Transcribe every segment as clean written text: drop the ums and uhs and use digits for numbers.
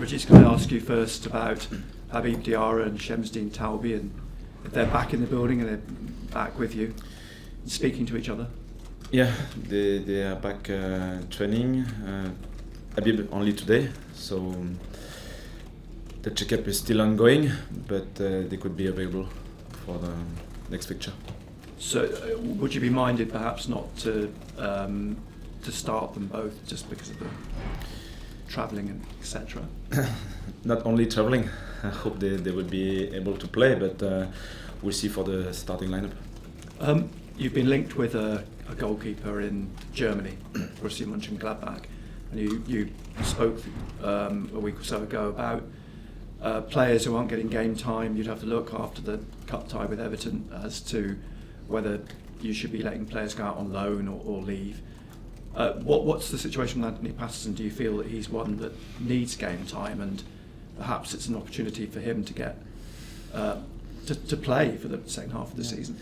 Régis, can I ask you first about Habib Diarra and Shamsdeen Talbi, and if they're back in the building and they're back with you, speaking to each other? Yeah, they are back training. Habib only today, so the checkup is still ongoing, but they could be available for the next fixture. So, would you be minded perhaps not to start them both just because of the travelling and etc.? Not only travelling. I hope they will be able to play, but we'll see for the starting lineup. You've been linked with a goalkeeper in Germany, Borussia Mönchengladbach, and you spoke a week or so ago about players who aren't getting game time. You'd have to look after the cup tie with Everton as to whether you should be letting players go out on loan or leave. What's the situation with Anthony Patterson? Do you feel that he's one that needs game time, and perhaps it's an opportunity for him to get to play for the second half of the season?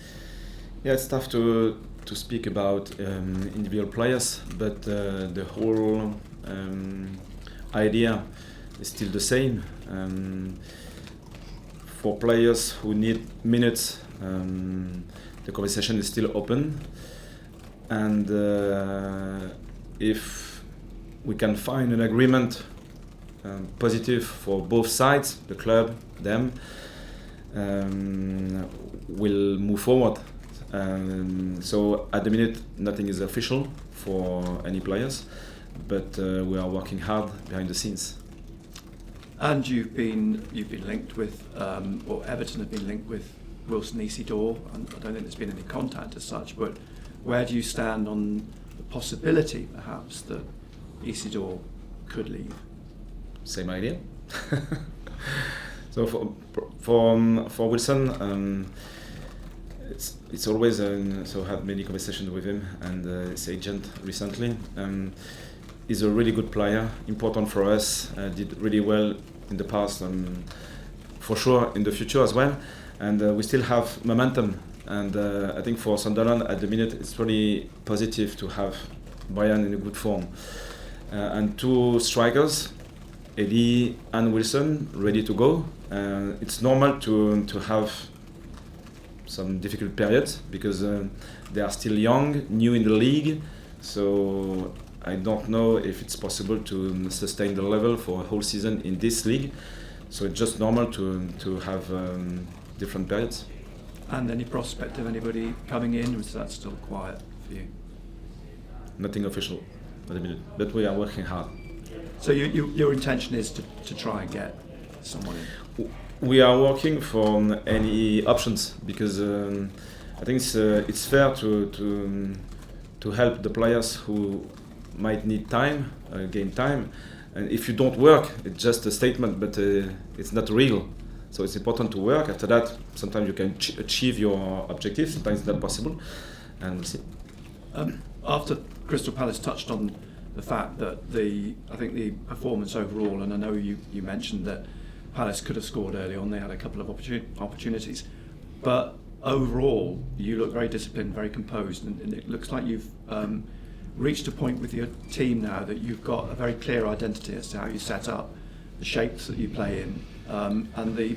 Yeah, it's tough to speak about individual players, but the whole idea is still the same. For players who need minutes, the conversation is still open, and if we can find an agreement positive for both sides, the club, them, we'll move forward. So at the minute nothing is official for any players, but we are working hard behind the scenes. And you've been linked with, or Everton have been linked with Wilson Isidore, and I don't think there's been any contact as such, but where do you stand on the possibility perhaps that Isidore could leave? Same idea. So for Wilson, it's always so had many conversations with him and his agent recently. He's a really good player, important for us. Did really well in the past, and for sure in the future as well. And we still have momentum. And I think for Sunderland at the minute it's really positive to have Brian in a good form. And two strikers, Eddie and Wilson, ready to go. It's normal to have some difficult periods because they are still young, new in the league. So I don't know if it's possible to sustain the level for a whole season in this league. So it's just normal to have different periods. And any prospect of anybody coming in, or is that still quiet for you? Nothing official at the minute, but we are working hard. So your intention is to try and get someone in? We are working for any options because I think it's fair to help the players who might need time, game time. And if you don't work, it's just a statement, but it's not real. So it's important to work. After that, sometimes you can achieve your objectives. Sometimes it's not possible, and we'll see. After Crystal Palace touched on the fact that I think the performance overall, and I know you mentioned that Palace could have scored early on. They had a couple of opportunities, but overall you look very disciplined, very composed, and it looks like you've reached a point with your team now that you've got a very clear identity as to how you set up, the shapes that you play in, and the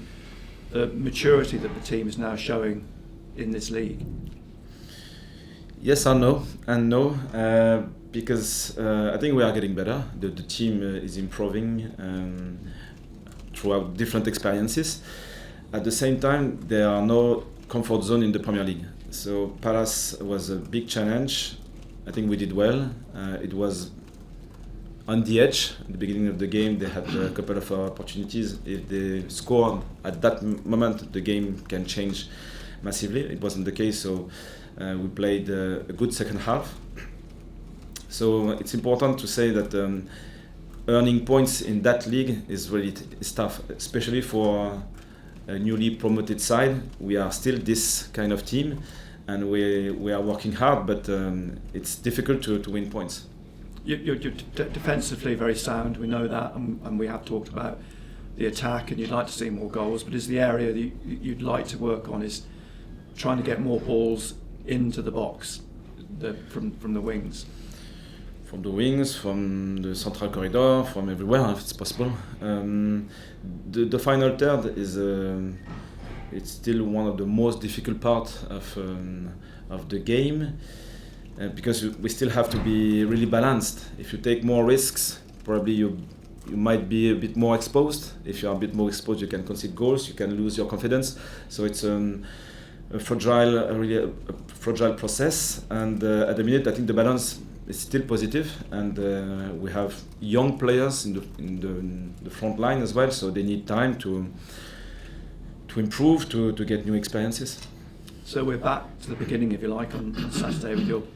maturity that the team is now showing in this league. Yes and no, because I think we are getting better. The team is improving throughout different experiences. At the same time, there are no comfort zone in the Premier League. So Palace was a big challenge. I think we did well. It was on the edge. At the beginning of the game, they had a couple of opportunities. If they scored at that moment, the game can change massively. It wasn't the case, so we played a good second half. So it's important to say that earning points in that league is really tough, especially for a newly promoted side. We are still this kind of team, and we are working hard, but it's difficult to win points. You're defensively very sound, we know that, and we have talked about the attack, and you'd like to see more goals, but is the area that you'd like to work on is trying to get more balls into the box from the wings? from the wings, from the central corridor, from everywhere if it's possible. The final third is it's still one of the most difficult part of the game because we still have to be really balanced. If you take more risks, probably you might be a bit more exposed. If you are a bit more exposed, you can concede goals, you can lose your confidence. So it's a fragile process. And at the minute, I think the balance is still positive, and we have young players in the front line as well. So they need time to improve, to get new experiences. So we're back to the beginning, if you like, on Saturday with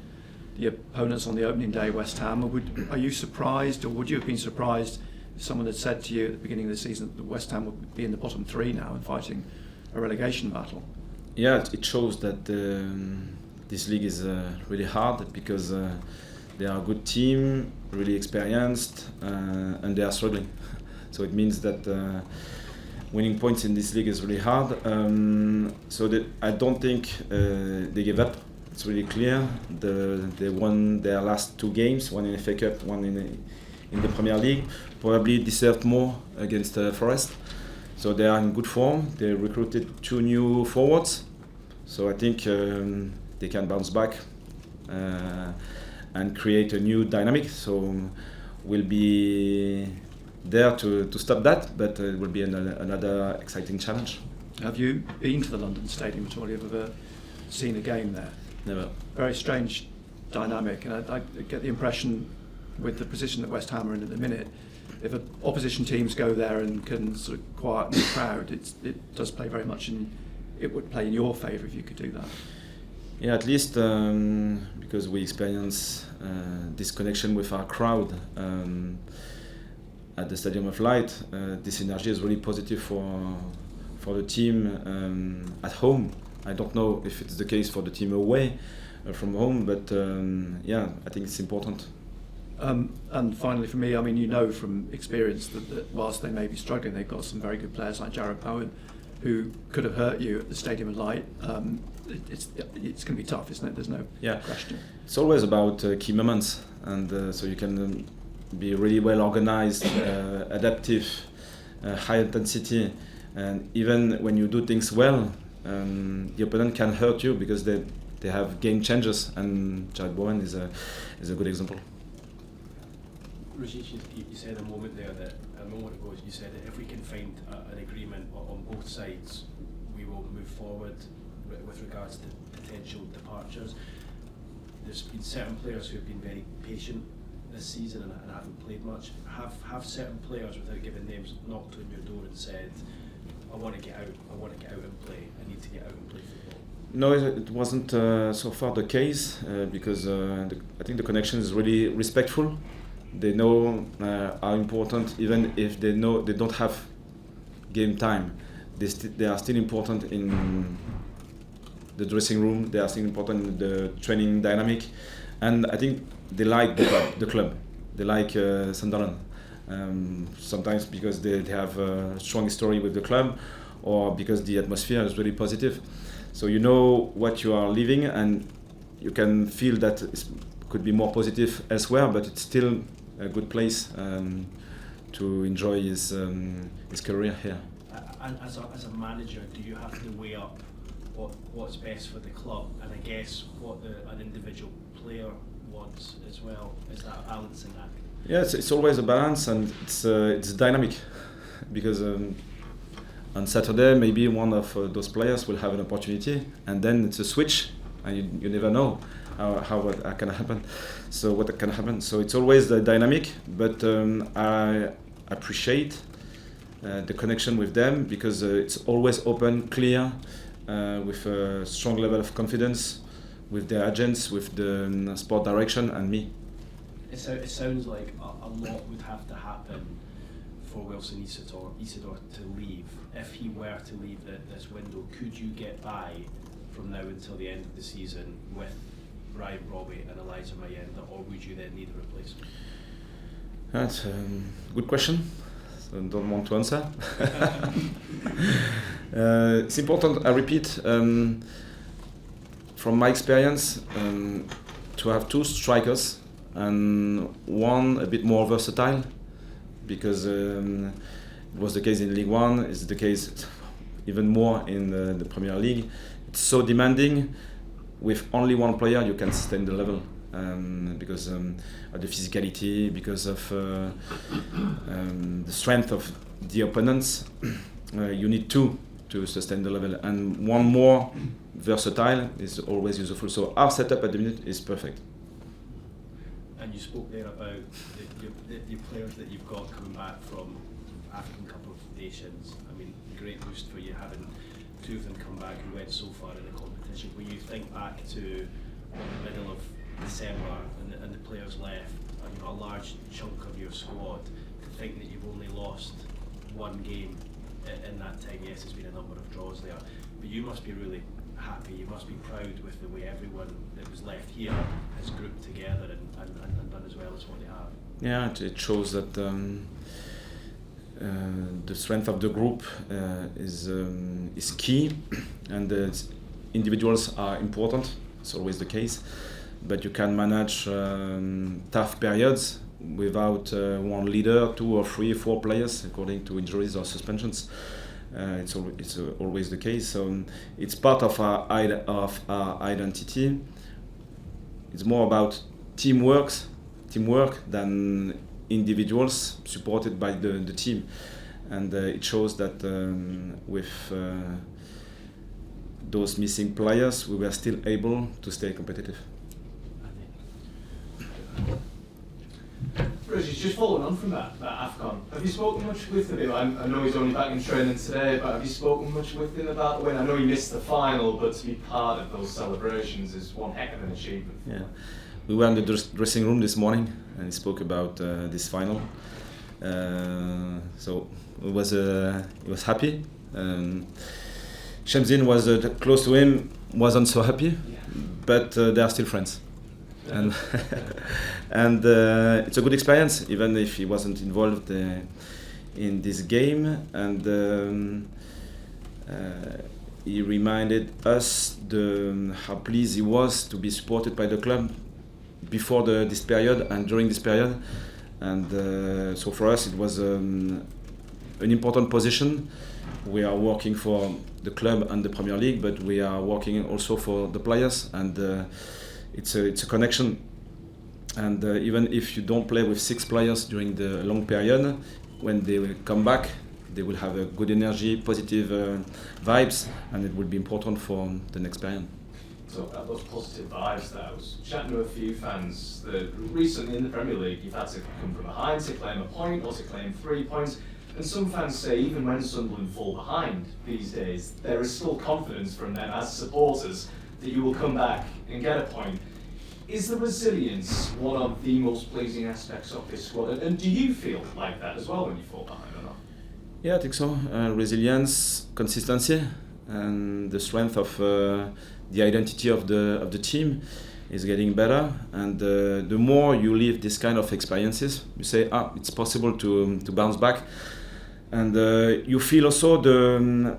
the opponents on the opening day, West Ham. Are you surprised, or would you have been surprised if someone had said to you at the beginning of the season that West Ham would be in the bottom three now and fighting a relegation battle? Yeah, it shows that this league is really hard because they are a good team, really experienced, and they are struggling. So it means that winning points in this league is really hard. I don't think they give up. It's really clear. They won their last two games, one in FA Cup, one in the Premier League. Probably deserved more against Forest. So they are in good form. They recruited 2 new forwards. So I think they can bounce back and create a new dynamic. So we'll be there to stop that, but it will be another exciting challenge. Have you been to the London Stadium at all? Have you ever seen a game there? Never. Very strange dynamic, and I get the impression with the position that West Ham are in at the minute, if opposition teams go there and can sort of quieten the crowd, it does play very much it would play in your favour if you could do that. Yeah, at least because we experience this connection with our crowd at the Stadium of Light. This energy is really positive for the team at home. I don't know if it's the case for the team away from home, but yeah, I think it's important. And finally, for me, I mean, you know from experience that whilst they may be struggling, they've got some very good players like Jared Bowen, who could have hurt you at the Stadium of Light. It's going to be tough, isn't it? There's no question. It's always about key moments, and so you can be really well organized, adaptive, high intensity, and even when you do things well, the opponent can hurt you because they have game changers, and Jared Bowen is a good example. Régis, you said a moment ago, you said that if we can find an agreement on both sides, we will move forward with regards to potential departures. There's been certain players who have been very patient this season and haven't played much. Have certain players, without giving names, knocked on your door and said, I want to get out and play, I need to get out and play football? No, it wasn't so far the case because I think the connection is really respectful. They know how important, even if they know they don't have game time, they are still important in the dressing room, they are still important in the training dynamic, and I think they like the club. They like Sunderland, sometimes because they have a strong story with the club, or because the atmosphere is really positive. So you know what you are living, and you can feel that it could be more positive elsewhere, but it's still a good place to enjoy his career here. And as a manager, do you have to weigh up what's best for the club, and I guess what an individual player wants as well? Is that a balancing act? Yeah, it's always a balance, and it's dynamic because on Saturday maybe one of those players will have an opportunity, and then it's a switch, and you never know how what can happen. So it's always the dynamic, but I appreciate the connection with them because it's always open, clear, with a strong level of confidence with the agents, with the sport direction, and me. It sounds like a lot would have to happen for Wilson Isidore to leave. If he were to leave this window, could you get by from now until the end of the season with Ryan Robbie and Elijah Mayenda, or would you then need a replacement? That's a good question. So I don't want to answer. It's important, I repeat, from my experience, to have two strikers and one a bit more versatile, because it was the case in League One, it's the case even more in the Premier League. It's so demanding. With only one player, you can sustain the level, because of the physicality, because of the strength of the opponents. You need two to sustain the level, and one more versatile is always useful. So our setup at the minute is perfect. And you spoke there about the players that you've got coming back from African Cup of Nations. I mean, great boost for you having two of them come back who went so far in the competition. When you think back to the middle of December and the players left, a large chunk of your squad, to think that you've only lost one game in that time. Yes, there's been a number of draws there, but you must be really happy, you must be proud with the way everyone that was left here has grouped together and done as well as what they have. Yeah, it shows that the strength of the group is key, and individuals are important. It's always the case, but you can manage tough periods without one leader, 2 or 3, 4 players, according to injuries or suspensions. It's always the case. So it's part of our identity. It's more about teamwork than individuals supported by the team, and it shows that with those missing players, we were still able to stay competitive. Régis, just following on from that AFCON, have you spoken much with him? I know he's only back in training today, but have you spoken much with him about the win? I know he missed the final, but to be part of those celebrations is one heck of an achievement. Yeah, we were in the dressing room this morning, and he spoke about this final. So he was happy. Shamsin was close to him, wasn't so happy, but they are still friends. And it's a good experience, even if he wasn't involved in this game. And he reminded us how pleased he was to be supported by the club before this period and during this period. And so for us, it was an important position. We are working for the club and the Premier League, but we are working also for the players, and it's a connection. And even if you don't play with 6 players during the long period, when they will come back, they will have a good energy, positive vibes, and it will be important for the next period. Talk about those positive vibes there. I was chatting to a few fans that recently in the Premier League you've had to come from behind to claim a point or to claim 3 points. And some fans say even when Sunderland fall behind these days, there is still confidence from them as supporters that you will come back and get a point. Is the resilience one of the most pleasing aspects of this squad? And do you feel like that as well when you fall behind or not? Yeah, I think so. Resilience, consistency, and the strength of the identity of the team is getting better. And the more you live this kind of experiences, you say, it's possible to bounce back. And you feel also the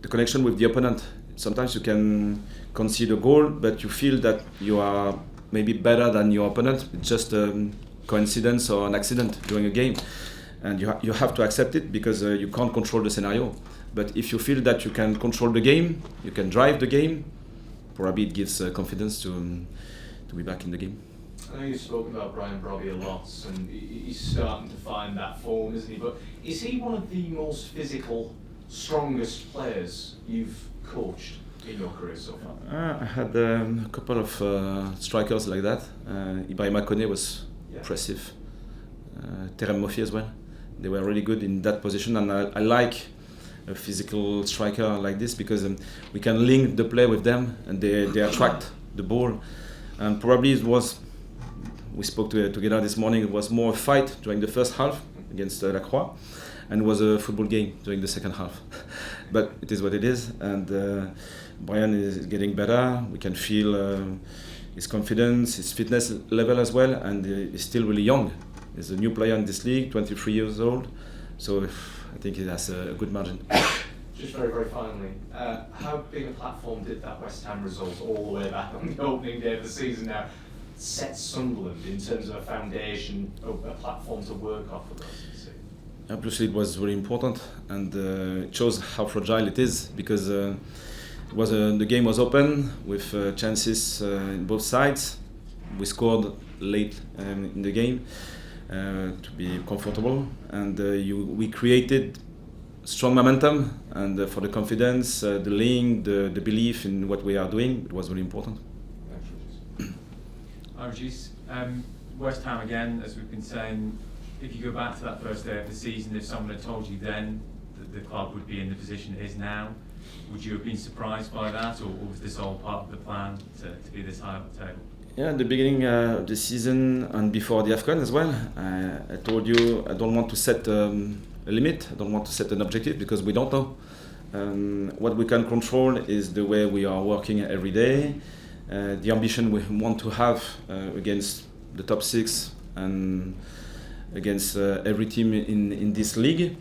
connection with the opponent. Sometimes you can concede a goal, but you feel that you are maybe better than your opponent. It's just a coincidence or an accident during a game. And you have to accept it, because you can't control the scenario. But if you feel that you can control the game, you can drive the game, probably it gives confidence to be back in the game. I know you've spoken about Brian Brobby a lot, and he's starting to find that form, isn't he? But is he one of the most physical, strongest players you've coached in your career so far? I had a couple of strikers like that. Ibrahima Kone was impressive. Terem Moffi as well. They were really good in that position, and I like a physical striker like this, because we can link the play with them, and they attract the ball. And probably we spoke together this morning, it was more a fight during the first half against La Croix, and it was a football game during the second half. But it is what it is, and Brian is getting better. We can feel his confidence, his fitness level as well, and he's still really young. He's a new player in this league, 23 years old, so I think he has a good margin. Just very, very finally, how big a platform did that West Ham result all the way back on the opening day of the season now sets Sunderland in terms of a foundation, a platform to work off of? Obviously, it was very important, and it shows how fragile it is, because the game was open with chances in both sides. We scored late in the game to be comfortable, and we created strong momentum, and for the confidence, the link, the belief in what we are doing, it was very important. Hi, Régis. West Ham again, as we've been saying. If you go back to that first day of the season, if someone had told you then that the club would be in the position it is now, would you have been surprised by that, or was this all part of the plan to be this high up the table? Yeah, at the beginning of the season and before the AFCON as well, I told you I don't want to set a limit, I don't want to set an objective, because we don't know. What we can control is the way we are working every day, the ambition we want to have against the top 6 and against every team in this league,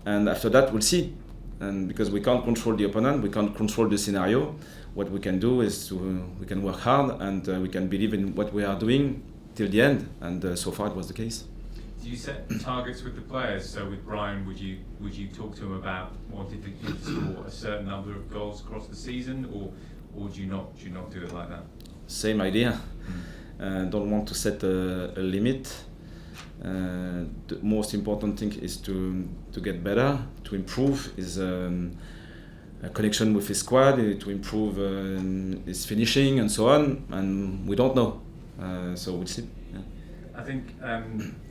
and after that we'll see. And because we can't control the opponent, we can't control the scenario, what we can do is we can work hard, and we can believe in what we are doing till the end, and so far it was the case. Do you set targets with the players? So with Brian, would you talk to him about wanting to score a certain number of goals across the season, or do you not do it like that? Same idea. Don't want to set a limit. The most important thing is to get better, to improve his connection with his squad, to improve his finishing and so on, and we don't know, so we'll see. Yeah. I think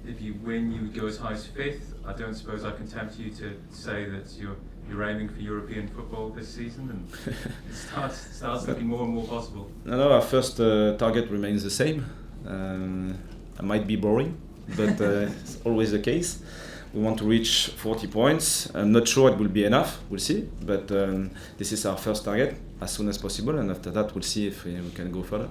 if you win, you would go as high as 5th. I don't suppose I can tempt you to say that you're aiming for European football this season, and it starts looking more and more possible. No, our first target remains the same. I might be boring, but it's always the case. We want to reach 40 points. I'm not sure it will be enough, we'll see, but this is our first target, as soon as possible, and after that we'll see if we can go further.